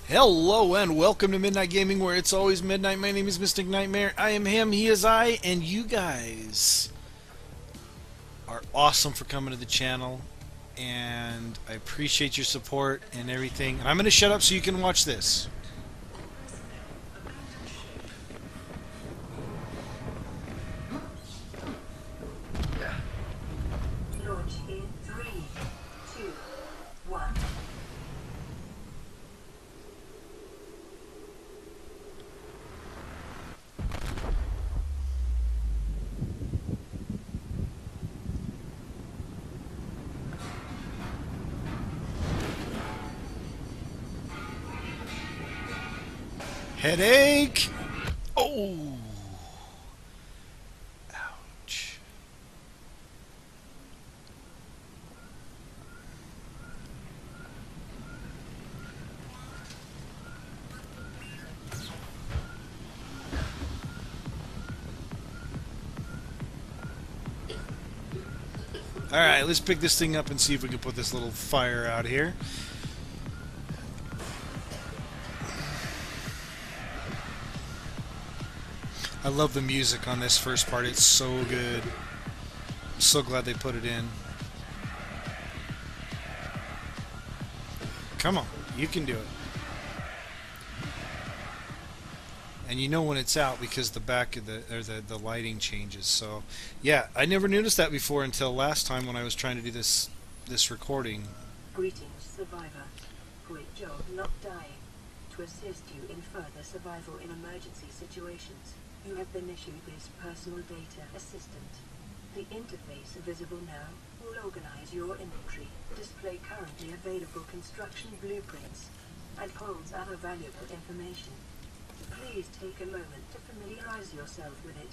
Hello and welcome to Midnight Gaming, where it's always midnight. My name is Mystic Nightmare. I am him, he is I, and you guys are awesome for coming to the channel, and I appreciate your support and everything. And I'm going to shut up so you can watch this. Launch in 3, 2, 1. Headache! Oh! Ouch. Alright, let's pick this thing up and see if we can put this little fire out here. I love the music on this first part. It's so good. I'm so glad they put it in. Come on, you can do it. And you know when it's out because the back of the lighting changes. So, yeah, I never noticed that before until last time when I was trying to do this recording. Greetings, survivor. Great job not dying. To assist you in further survival in emergency situations, you have been issued this personal data assistant. The interface visible now will organize your inventory, display currently available construction blueprints, and holds other valuable information. Please take a moment to familiarize yourself with it.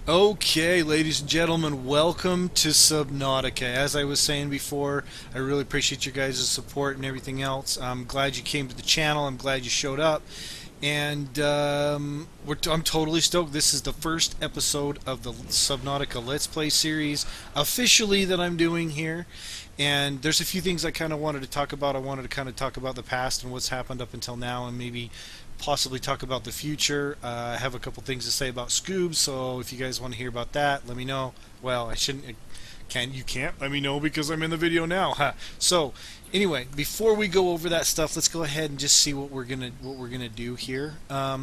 Okay, ladies and gentlemen, welcome to Subnautica. As I was saying before, I really appreciate your guys' support and everything else. I'm glad you came to the channel. I'm glad you showed up. And I'm totally stoked. This is the first episode of the Subnautica Let's Play series officially that I'm doing here. And there's a few things I kind of wanted to talk about. I wanted to kind of talk about the past and what's happened up until now, and maybe possibly talk about the future. I have a couple things to say about Scoobs, so if you guys want to hear about that, let me know. Well, I shouldn't. You can't let me know because I'm in the video now. Huh. So anyway, before we go over that stuff, let's go ahead and just see what we're gonna do here. I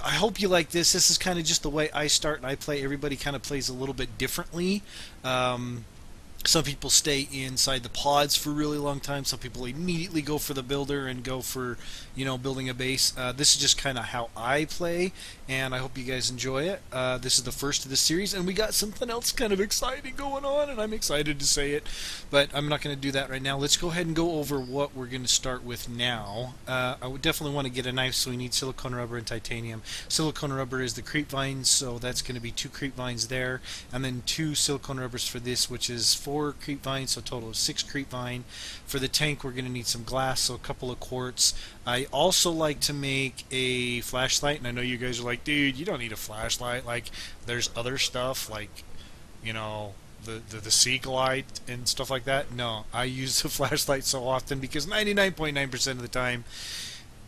hope you like this. This is kind of just the way I start and I play. Everybody kind of plays a little bit differently. Some people stay inside the pods for a really long time. Some people immediately go for the builder and go for, building a base. This is just kind of how I play, and I hope you guys enjoy it. This is the first of the series, and we got something else kind of exciting going on, and I'm excited to say it, but I'm not going to do that right now. Let's go ahead and go over what we're going to start with now. I would definitely want to get a knife, so we need silicone rubber and titanium. Silicone rubber is the creep vines, so that's going to be 2 creep vines there, and then 2 silicone rubbers for this, which is 4 creep vines, so a total of 6 creep vine. For the tank, we're going to need some glass, so a couple of quartz. I also like to make a flashlight, and I know you guys are like, dude, you don't need a flashlight. Like, there's other stuff, like, the Seek light and stuff like that. No, I use the flashlight so often because 99.9% of the time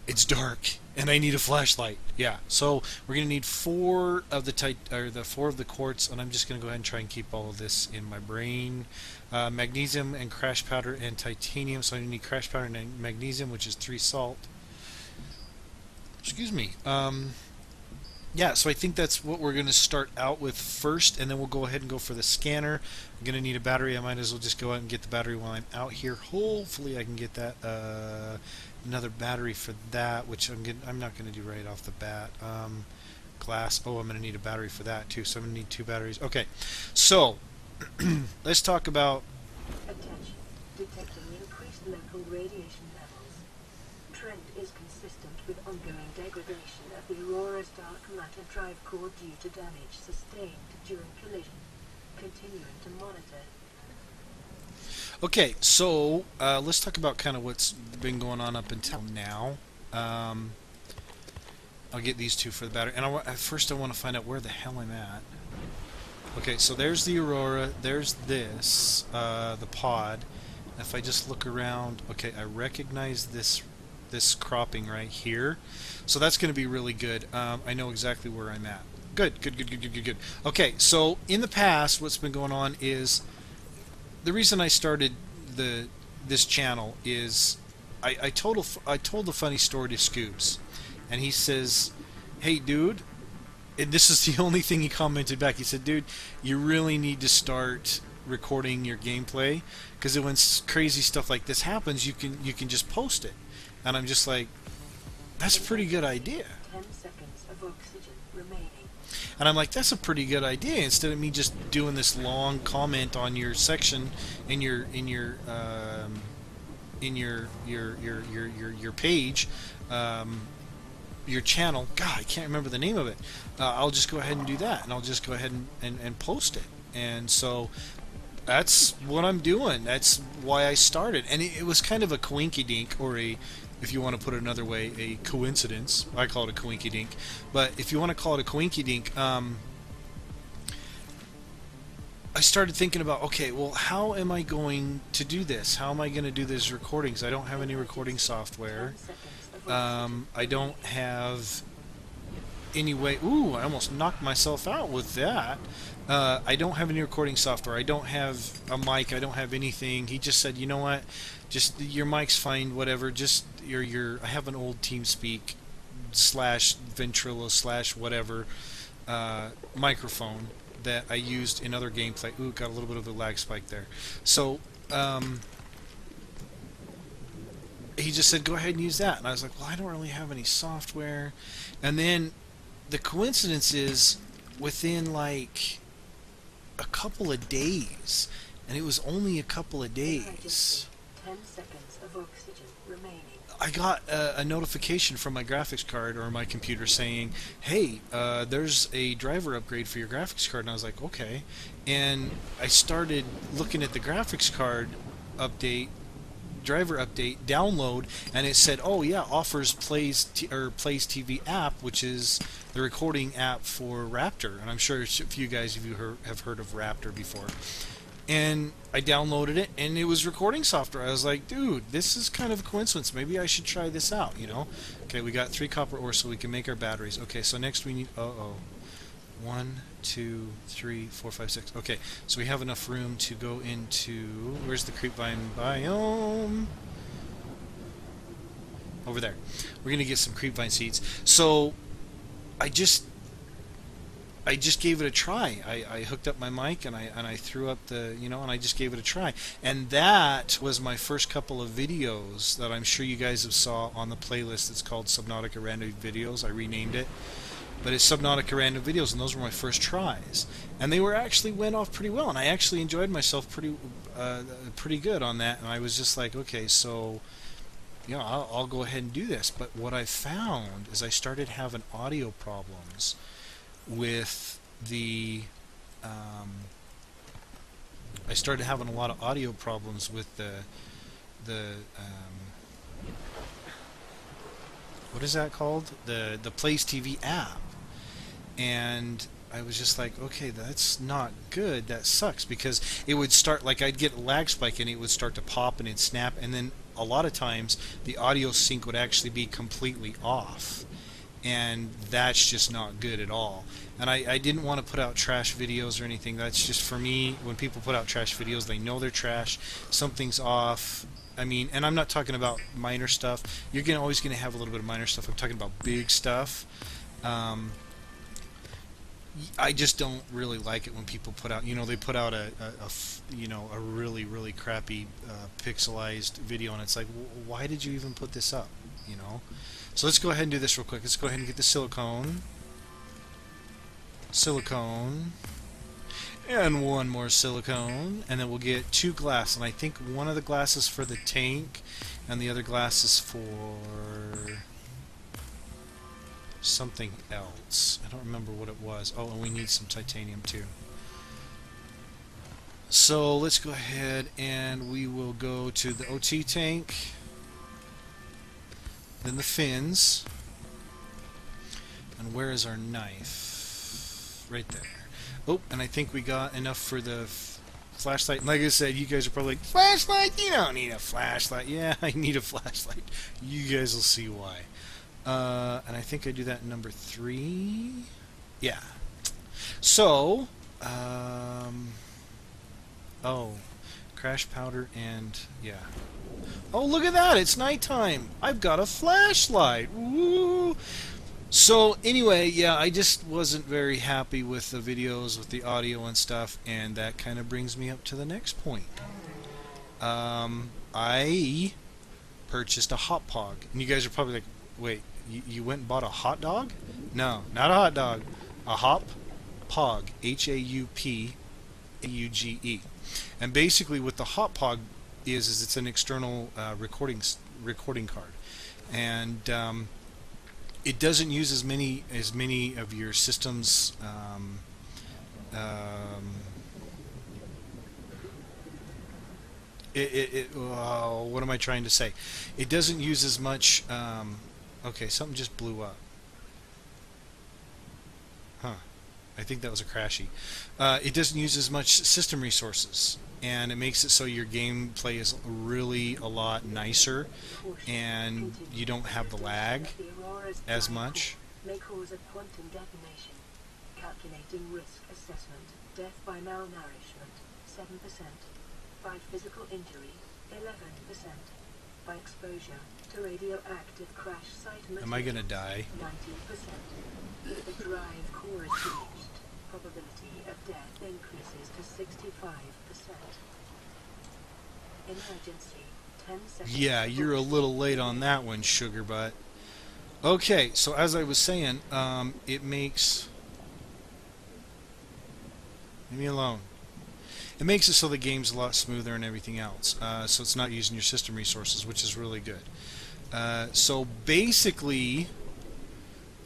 it's dark and I need a flashlight. Yeah, so we're gonna need 4 of the 4 of the quartz, and I'm just gonna go ahead and try and keep all of this in my brain. Magnesium and crash powder and titanium. So I need crash powder and magnesium, which is 3 salt. Excuse me. Yeah, so I think that's what we're going to start out with first, and then we'll go ahead and go for the scanner. I'm going to need a battery. I might as well just go out and get the battery while I'm out here. Hopefully I can get that another battery for that, which I'm not going to do right off the bat. Glass. Oh, I'm going to need a battery for that too, so I'm going to need 2 batteries. Okay, so let's talk about... Attention. Detecting increased local radiation levels. Trend is consistent with ongoing degradation of the Aurora's dark matter drive core due to damage sustained during collision. Continuing to monitor. Okay, so let's talk about kind of what's been going on up until now. I'll get these 2 for the battery, and first I want to find out where the hell I'm at. Okay, so there's the Aurora, there's this, the pod, if I just look around, okay, I recognize this cropping right here, so that's going to be really good. I know exactly where I'm at. Good, good, good, good, good, good, good. Okay, so in the past, what's been going on is the reason I started the this channel is I told a funny story to Scoobs, and he says, "Hey, dude." And this is the only thing he commented back. He said, "Dude, you really need to start recording your gameplay, because when crazy stuff like this happens, you can just post it." And I'm just like, "That's a pretty good idea." 10 seconds of oxygen remaining. And I'm like, "That's a pretty good idea." Instead of me just doing this long comment on your section in your page, your channel. God, I can't remember the name of it. I'll just go ahead and do that, and I'll just go ahead and post it. And so that's what I'm doing. That's why I started. And it was kind of a coinky-dink, or a, if you want to put it another way, a coincidence. I call it a coinky-dink. But if you want to call it a coinky-dink, I started thinking about, okay, well, how am I going to do this? How am I going to do these recordings? I don't have any recording software. 10 seconds of oxygen I don't have any way. Ooh, I almost knocked myself out with that. I don't have any recording software. I don't have a mic. I don't have anything. He just said, you know what? Just your mic's fine. Whatever. Just your. I have an old TeamSpeak slash Ventrilo slash whatever microphone that I used in other gameplay. Ooh, got a little bit of a lag spike there. So. He just said, go ahead and use that. And I was like, well, I don't really have any software. And then the coincidence is within like a couple of days, and it was only a couple of days, 10 seconds of oxygen remaining. I got a notification from my graphics card or my computer saying, hey, there's a driver upgrade for your graphics card. And I was like, okay. And I started looking at the graphics card update, driver update, download, and it said, oh yeah, offers Plays TV app, which is the recording app for Raptor. And I'm sure a few guys have heard of Raptor before. And I downloaded it, and it was recording software. I was like, dude, this is kind of a coincidence. Maybe I should try this out, you know? Okay, we got 3 copper ore so we can make our batteries. Okay, so next we need, 1, 2, 3, 4, 5, 6. Okay, so we have enough room to go into, where's the creepvine biome? Over there. We're gonna get some creepvine seeds. So I just gave it a try. I hooked up my mic, and I threw up the, and I just gave it a try. And that was my first couple of videos that I'm sure you guys have saw on the playlist. It's called Subnautica Random Videos. I renamed it. But it's Subnautica Random Videos, and those were my first tries. And they actually went off pretty well, and I actually enjoyed myself pretty good on that. And I was just like, okay, so I'll go ahead and do this. But what I found is I started having audio problems with the I started having a lot of audio problems with the what is that called, the Plays TV app. And I was just like, okay, that's not good. That sucks, because it would start, like, I'd get a lag spike and it would start to pop and it'd snap, and then a lot of times the audio sync would actually be completely off, and that's just not good at all. And I didn't want to put out trash videos or anything. That's just, for me, when people put out trash videos, they know they're trash. Something's off. I mean, and I'm not talking about minor stuff. You're always going to have a little bit of minor stuff. I'm talking about big stuff. I just don't really like it when people put out, they put out a really, really crappy pixelized video, and it's like, why did you even put this up, So let's go ahead and do this real quick. Let's go ahead and get the silicone, and one more silicone, and then we'll get 2 glass, and I think one of the glasses for the tank, and the other glass is for something else. I don't remember what it was. Oh, and we need some titanium too. So let's go ahead and we will go to the OT tank, then the fins, and where is our knife? Right there. Oh, and I think we got enough for the flashlight. And like I said, you guys are probably like, flashlight? You don't need a flashlight. Yeah, I need a flashlight. You guys will see why. And I think I do that in number 3. Yeah. So, oh, crash powder and, yeah. Oh, look at that! It's nighttime! I've got a flashlight! Woo! So, anyway, yeah, I just wasn't very happy with the videos, with the audio and stuff, and that kind of brings me up to the next point. I purchased a hot pog. And you guys are probably like, wait, you went and bought a hot dog? No, not a hot dog. A hop pog. H-A-U-P-A-U-G-E. And basically what the hot pog is it's an external recording card. And it doesn't use as many of your system's what am I trying to say? It doesn't use as much. Okay, something just blew up. Huh. I think that was a crashy. It doesn't use as much system resources, and it makes it so your gameplay is really a lot nicer, and you don't have the lag as much. May cause a quantum detonation. Calculating risk assessment. Death by malnourishment, 7%. By physical injury, 11%. By exposure to radioactive crash site material. Am I gonna die? 19%. If the drive core is breached, probability of death increases to 65%. Emergency, 10 seconds. Yeah, you're a little late on that one, sugar butt. Okay, so as I was saying, it makes... Leave me alone. It makes it so the game's a lot smoother and everything else. So it's not using your system resources, which is really good. So basically,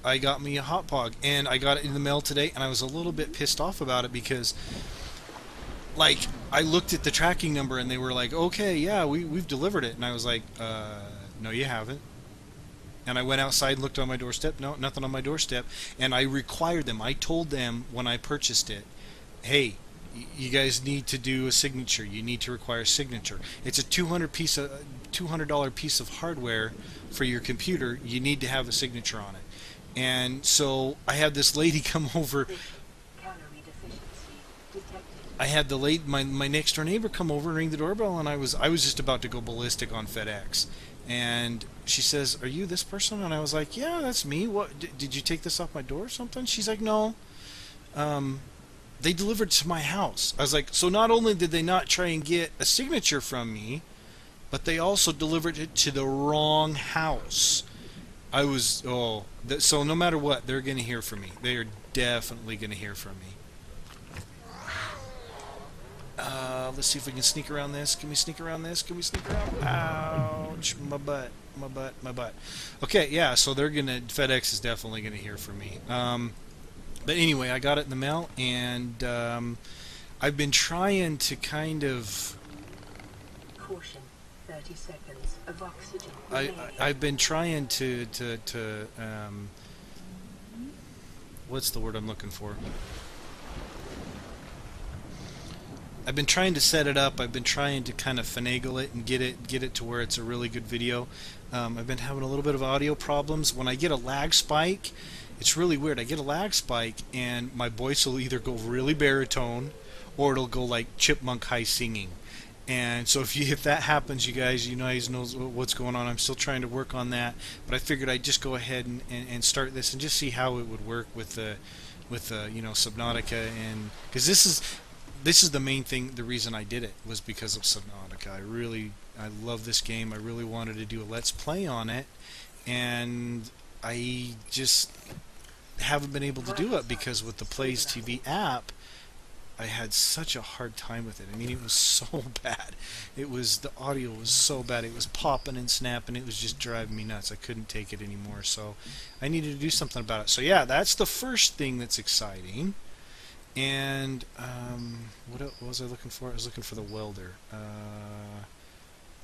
I got me a hot pog, and I got it in the mail today, and I was a little bit pissed off about it because, like, I looked at the tracking number, and they were like, okay, yeah, we've delivered it. And I was like, no, you haven't. And I went outside and looked on my doorstep. No, nothing on my doorstep. And I required them. I told them when I purchased it, hey, you guys need to do a signature. You need to require a signature. It's a $200 piece of hardware for your computer. You need to have a signature on it. And so I had this lady come over. Calorie deficiency detected. I had the lady, my next door neighbor, come over and ring the doorbell, and I was just about to go ballistic on FedEx. And she says, "Are you this person?" And I was like, "Yeah, that's me. What? Did you take this off my door or something?" She's like, "No. They delivered to my house." I was like, "So not only did they not try and get a signature from me, but they also delivered it to the wrong house." I was, so no matter what, they're going to hear from me. They are definitely going to hear from me. Let's see if we can sneak around this. Can we sneak around this? Can we sneak around? Ouch, my butt. Okay, yeah, so FedEx is definitely going to hear from me. But anyway, I got it in the mail, and I've been trying to kind of... Caution, 30 seconds of oxygen. I've been trying to what's the word I'm looking for? I've been trying to set it up. I've been trying to kind of finagle it and get it to where it's a really good video. I've been having a little bit of audio problems. When I get a lag spike, it's really weird. I get a lag spike and my voice will either go really baritone or it'll go like chipmunk high singing. And so if that happens, you guys know what's going on. I'm still trying to work on that, but I figured I'd just go ahead and start this and just see how it would work with Subnautica, and because this is the main thing. The reason I did it was because of Subnautica. I love this game. I really wanted to do a Let's Play on it, and I just haven't been able to do it because with the Plays TV app, I had such a hard time with it. I mean, it was so bad. The audio was so bad. It was popping and snapping. It was just driving me nuts. I couldn't take it anymore. So I needed to do something about it. So yeah, that's the first thing that's exciting. And what was I looking for? I was looking for the welder.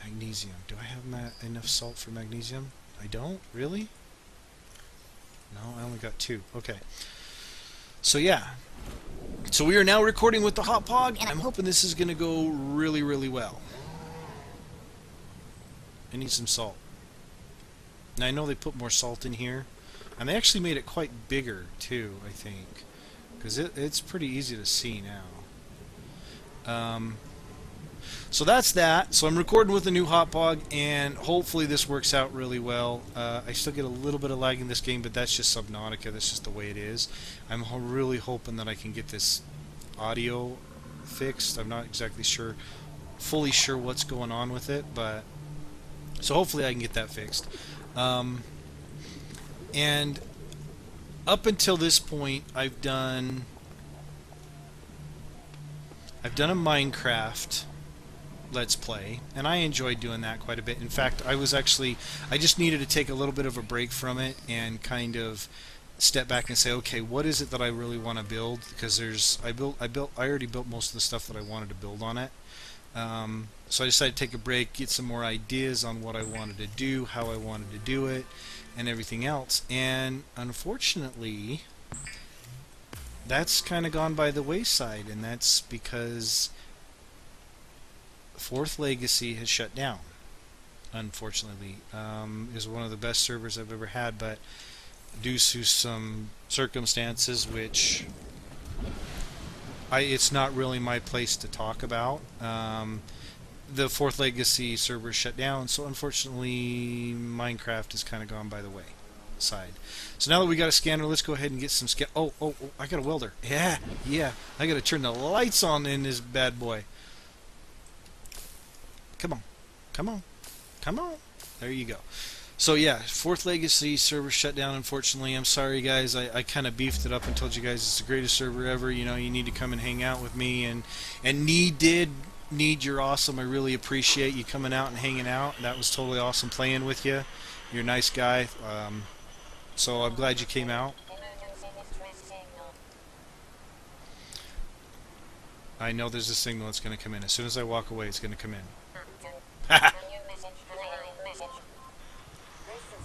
Magnesium. Do I have enough salt for magnesium? I don't? Really? No, I only got 2. Okay. So yeah. So we are now recording with the hot pog, and I'm hoping this is going to go really, really well. I need some salt. Now I know they put more salt in here, and they actually made it quite bigger too, I think, because it's pretty easy to see now. So that's that. So I'm recording with a new hot pog, and hopefully this works out really well. I still get a little bit of lag in this game, but that's just Subnautica. That's just the way it is. I'm really hoping that I can get this audio fixed. I'm not exactly fully sure what's going on with it, but so hopefully I can get that fixed. And up until this point, I've done a Minecraft Let's Play, and I enjoyed doing that quite a bit. In fact, I just needed to take a little bit of a break from it and kind of step back and say, okay, what is it that I really want to build? Because I already built most of the stuff that I wanted to build on it. So I decided to take a break, get some more ideas on what I wanted to do, how I wanted to do it, and everything else. And unfortunately, that's kind of gone by the wayside, and that's because Fourth Legacy has shut down. Unfortunately, it was one of the best servers I've ever had, but due to some circumstances which it's not really my place to talk about, the Fourth Legacy server shut down, so unfortunately Minecraft has kind of gone by the wayside. So now that we got a scanner, let's go ahead and get some oh, I got a welder. Yeah, I got to turn the lights on in this bad boy. Come on. There you go. So yeah, Fourth Legacy server shut down, unfortunately. I'm sorry, guys. I kind of beefed it up and told you guys it's the greatest server ever. You know, you need to come and hang out with me. And Need, you're awesome. I really appreciate you coming out and hanging out. That was totally awesome playing with you. You're a nice guy. So I'm glad you came out. I know there's a signal that's going to come in. As soon as I walk away, it's going to come in. This is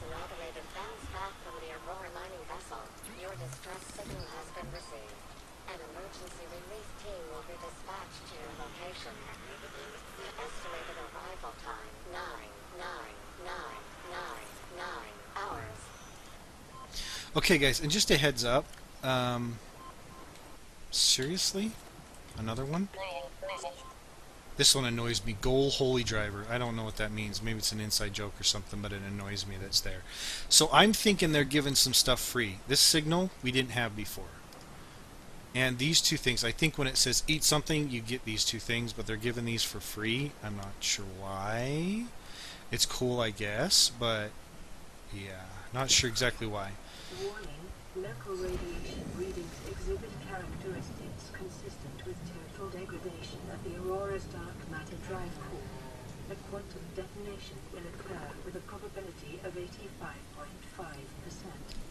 an automated bounce back from the Aurora mining vessel. Your distress signal has been received. An emergency relief team will be dispatched to your location. The estimated arrival time, 9 hours. Okay, guys, and just a heads up. Seriously? Another one? This one annoys me. Goal Holy Driver. I don't know what that means. Maybe it's an inside joke or something, but it annoys me that's there. So I'm thinking they're giving some stuff free. This signal we didn't have before. And these two things, I think when it says eat something, you get these two things, but they're giving these for free. I'm not sure why. It's cool, I guess, but yeah, not sure exactly why. Warning, local radiation readings exhibit characteristics consistent with total degradation of the Aurora's dark matter drive core. A quantum detonation will occur with a probability of 85.5%.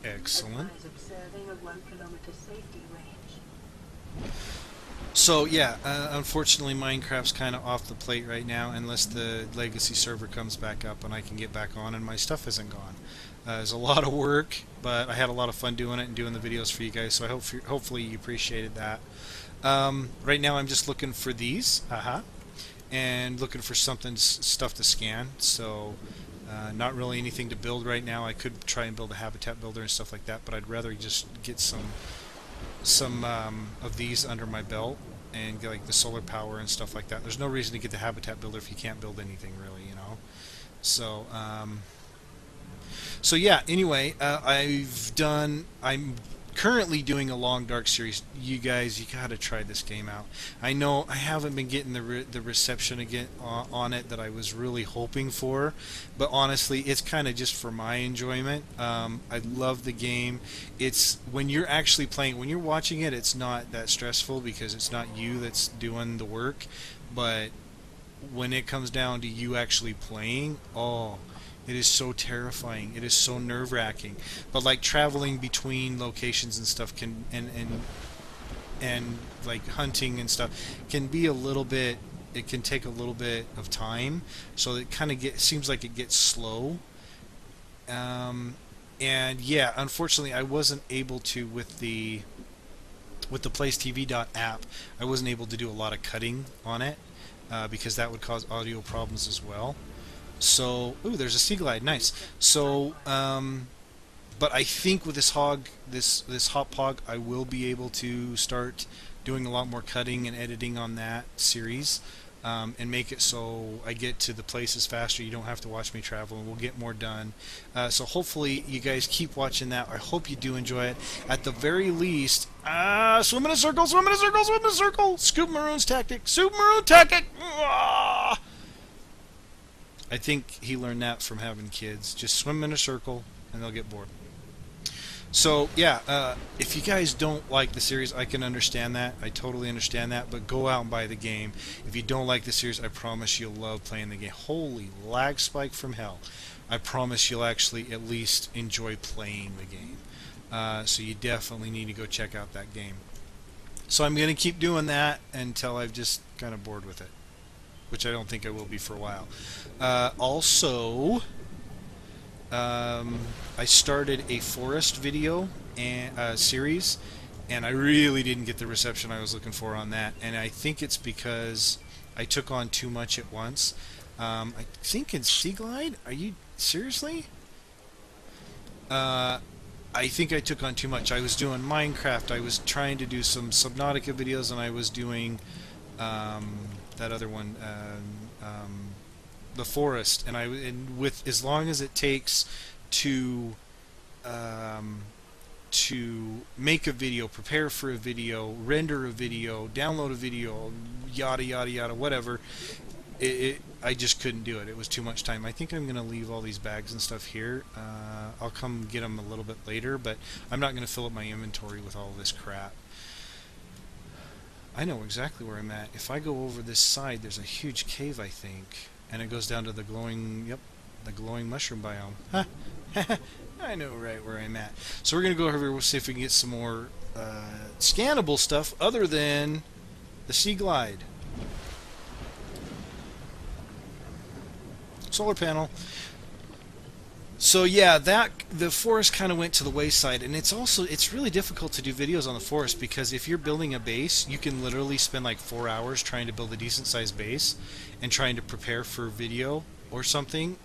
Excellent. Advise observing a 1 kilometer safety range. So yeah, unfortunately Minecraft's kind of off the plate right now unless the Legacy server comes back up and I can get back on and my stuff isn't gone. It's a lot of work, but I had a lot of fun doing it and doing the videos for you guys, so I hope hopefully you appreciated that. Right now I'm just looking for these, and looking for stuff to scan, so not really anything to build right now. I could try and build a habitat builder and stuff like that, but I'd rather just get some of these under my belt and get like the solar power and stuff like that. There's no reason to get the habitat builder if you can't build anything really, you know. So so yeah, anyway, I'm currently doing a Long Dark series. You guys, you gotta try this game out. I know I haven't been getting the reception again on it that I was really hoping for, but honestly, it's kind of just for my enjoyment. I love the game. It's when you're actually playing, when you're watching it, it's not that stressful because it's not you that's doing the work, but when it comes down to you actually playing, oh, it is so terrifying. It is so nerve-wracking. But like traveling between locations and stuff can and like hunting and stuff can be a little bit. It can take a little bit of time. So it kind of seems like it gets slow. And yeah, unfortunately, I wasn't able to with the with the PlaceTV.app, I wasn't able to do a lot of cutting on it because that would cause audio problems as well. So, ooh, there's a sea glide, nice. So, but I think with this hop hog, I will be able to start doing a lot more cutting and editing on that series, and make it so I get to the places faster. You don't have to watch me travel, and we'll get more done. So hopefully you guys keep watching that. I hope you do enjoy it. At the very least, swim in a circle, swim in a circle, swim in a circle. Scoop Maroon's tactic, Scoop Maroon tactic. Ah! I think he learned that from having kids. Just swim in a circle, and they'll get bored. So yeah, if you guys don't like the series, I can understand that. I totally understand that. But go out and buy the game. If you don't like the series, I promise you'll love playing the game. Holy lag spike from hell! I promise you'll actually at least enjoy playing the game. So you definitely need to go check out that game. So I'm going to keep doing that until I've just kind of bored with it, which I don't think I will be for a while. Also, I started a forest video and series, and I really didn't get the reception I was looking for on that, and I think it's because I took on too much at once. I think in Sea Glide, are you seriously? I think I took on too much. I was doing Minecraft, I was trying to do some Subnautica videos, and I was doing that other one, the forest, and with as long as it takes to make a video, prepare for a video, render a video, download a video, yada yada yada, whatever, I just couldn't do it. It was too much time. I think I'm going to leave all these bags and stuff here. I'll come get them a little bit later, but I'm not going to fill up my inventory with all this crap. I know exactly where I'm at. If I go over this side, there's a huge cave, I think, and it goes down to the glowing, yep, the glowing mushroom biome. I know right where I'm at. So we're going to go over here, we'll see if we can get some more scannable stuff other than the Sea Glide. Solar panel. So yeah, the forest kind of went to the wayside, and it's really difficult to do videos on the forest because if you're building a base, you can literally spend like 4 hours trying to build a decent sized base and trying to prepare for video or something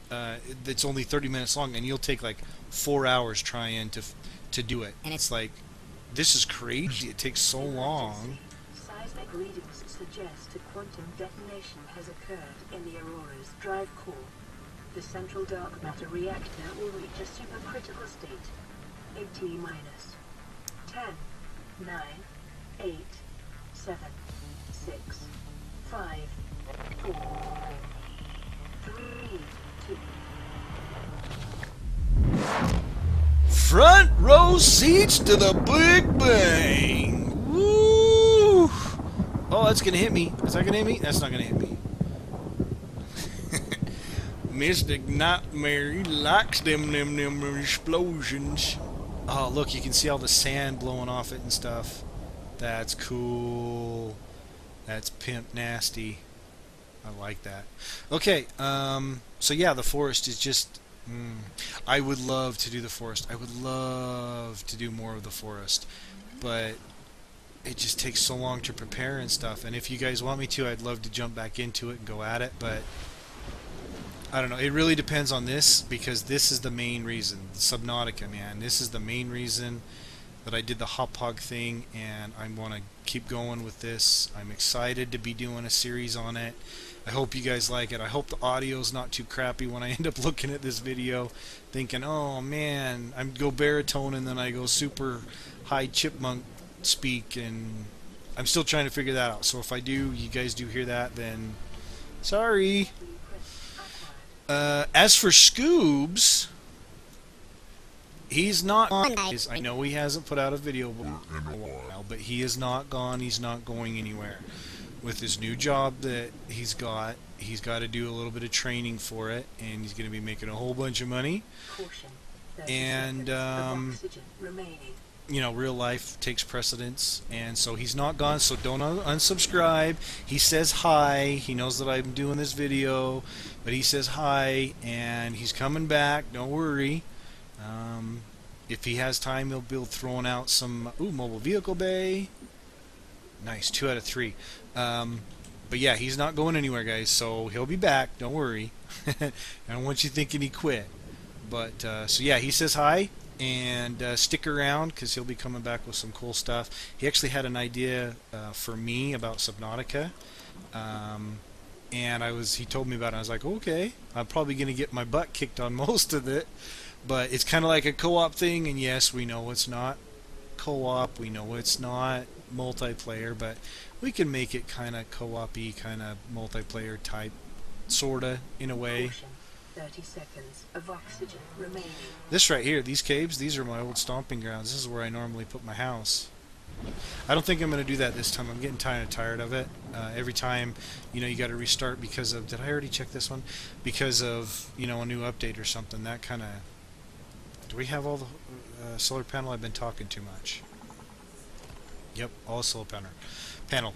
that's only 30 minutes long, and you'll take like 4 hours trying to do it. And it's like, this is crazy. It takes so long. Seismic readings suggest a quantum detonation has occurred in the Aurora's drive core. The central dark matter reactor will reach a supercritical state. 80 minus 10, 9, 8, 7, 6, 5, 4, 3, 2. Front row seats to the Big Bang! Woo! Oh, that's gonna hit me. Is that gonna hit me? That's not gonna hit me. Mystic Nightmare, he likes them explosions. Oh, look, you can see all the sand blowing off it and stuff. That's cool. That's pimp nasty. I like that. Okay, so yeah, the forest is just... I would love to do the forest. I would love to do more of the forest. But it just takes so long to prepare and stuff. And if you guys want me to, I'd love to jump back into it and go at it, but... I don't know. It really depends on this, because this is the main reason. Subnautica, man. This is the main reason that I did the hop hog thing, and I want to keep going with this. I'm excited to be doing a series on it. I hope you guys like it. I hope the audio's not too crappy when I end up looking at this video, thinking, oh man, I go baritone and then I go super high chipmunk speak, and I'm still trying to figure that out. So if I do, you guys do hear that, then sorry. As for Scoobs, he's not on. I know he hasn't put out a video in a while, but he is not gone. He's not going anywhere. With his new job that he's got to do a little bit of training for it, and he's going to be making a whole bunch of money. And you know, real life takes precedence, and so he's not gone. So don't unsubscribe. He says hi. He knows that I'm doing this video, but he says hi, and he's coming back. Don't worry. if he has time, he'll be throwing out some mobile vehicle bay. Nice, 2 out of 3. But yeah, he's not going anywhere, guys. So he'll be back. Don't worry. I don't want you thinking he quit. But so yeah, he says hi and stick around because he'll be coming back with some cool stuff. He actually had an idea for me about Subnautica. And he told me about it. I was like, okay, I'm probably going to get my butt kicked on most of it, but it's kind of like a co-op thing. And yes, we know it's not co-op, we know it's not multiplayer, but we can make it kind of co-op-y, kind of multiplayer type, sorta, in a way. 30 seconds of oxygen remaining. This right here, these caves, these are my old stomping grounds. This is where I normally put my house. I don't think I'm going to do that this time. I'm getting kind of tired of it. Every time, you got to restart because of... Did I already check this one? Because of, a new update or something. That kind of... Do we have all the solar panel? I've been talking too much. Yep, all solar panel.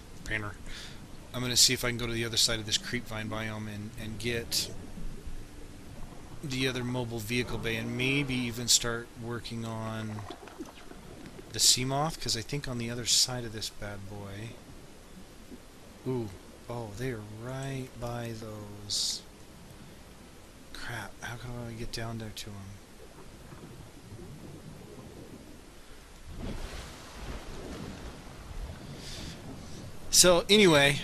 I'm going to see if I can go to the other side of this creepvine biome and get the other mobile vehicle bay and maybe even start working on the sea moth, because I think on the other side of this bad boy... Oh, they are right by those. Crap, how can I get down there to them? So anyway,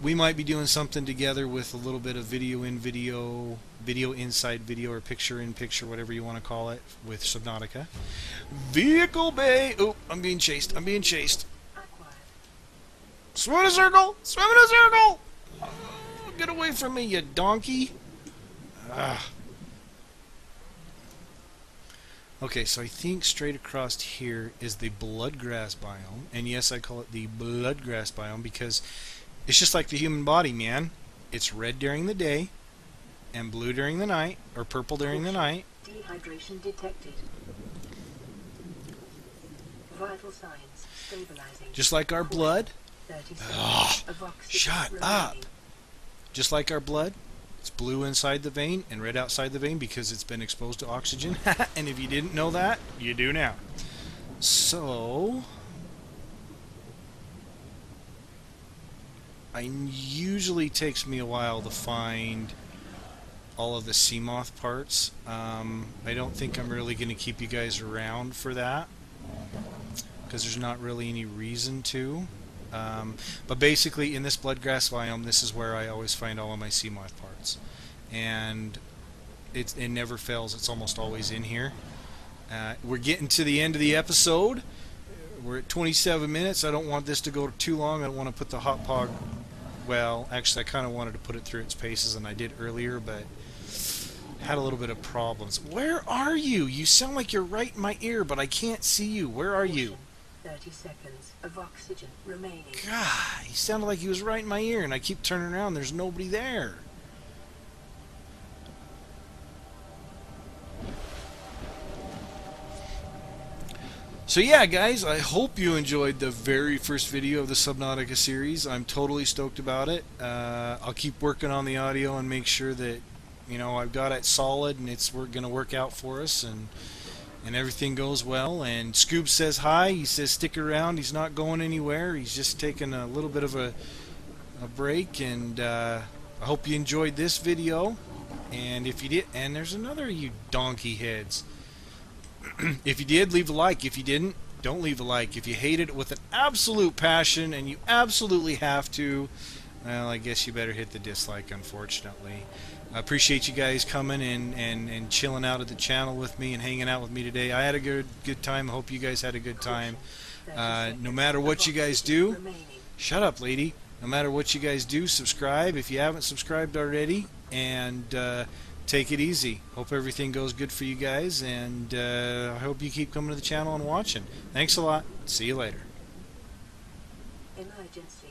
we might be doing something together with a little bit of video in video, video inside video, or picture in picture, whatever you want to call it, with Subnautica. Vehicle bay! Oh, I'm being chased. Swim in a circle! Swim in a circle! Oh, get away from me, you donkey! Ah. Okay, so I think straight across here is the bloodgrass biome. And yes, I call it the bloodgrass biome because it's just like the human body, man. It's red during the day and blue during the night, or purple during the night. Dehydration detected. Vital signs stabilizing. Just like our blood. 30 Oh, seconds of oxygen shut remaining. up. Just like our blood, it's blue inside the vein and red outside the vein because it's been exposed to oxygen. And if you didn't know that, you do now. So, it usually takes me a while to find all of the sea moth parts. I don't think I'm really going to keep you guys around for that because there's not really any reason to. But basically, in this bloodgrass biome, this is where I always find all of my sea moth parts, and it never fails. It's almost always in here. We're getting to the end of the episode. We're at 27 minutes. I don't want this to go too long. I don't want to put the hot pog... Well, actually, I kind of wanted to put it through its paces than I did earlier, but had a little bit of problems. Where are you? You sound like you're right in my ear, but I can't see you. Where are you? 30 seconds of oxygen remaining. God, he sounded like he was right in my ear, and I keep turning around. There's nobody there. So yeah, guys, I hope you enjoyed the very first video of the Subnautica series. I'm totally stoked about it. I'll keep working on the audio and make sure that, I've got it solid and we're going to work out for us, and everything goes well. And Scoob says hi. He says stick around. He's not going anywhere. He's just taking a little bit of a break. And I hope you enjoyed this video. And if you did, and there's another, you donkey heads. If you did, leave a like. If you didn't, don't leave a like. If you hated it with an absolute passion and you absolutely have to, well, I guess you better hit the dislike, unfortunately. I appreciate you guys coming and chilling out at the channel with me and hanging out with me today. I had a good time. I hope you guys had a good time. No matter what you guys do, shut up, lady. No matter what you guys do, subscribe if you haven't subscribed already, and take it easy. Hope everything goes good for you guys, and I hope you keep coming to the channel and watching. Thanks a lot. See you later. Emergency.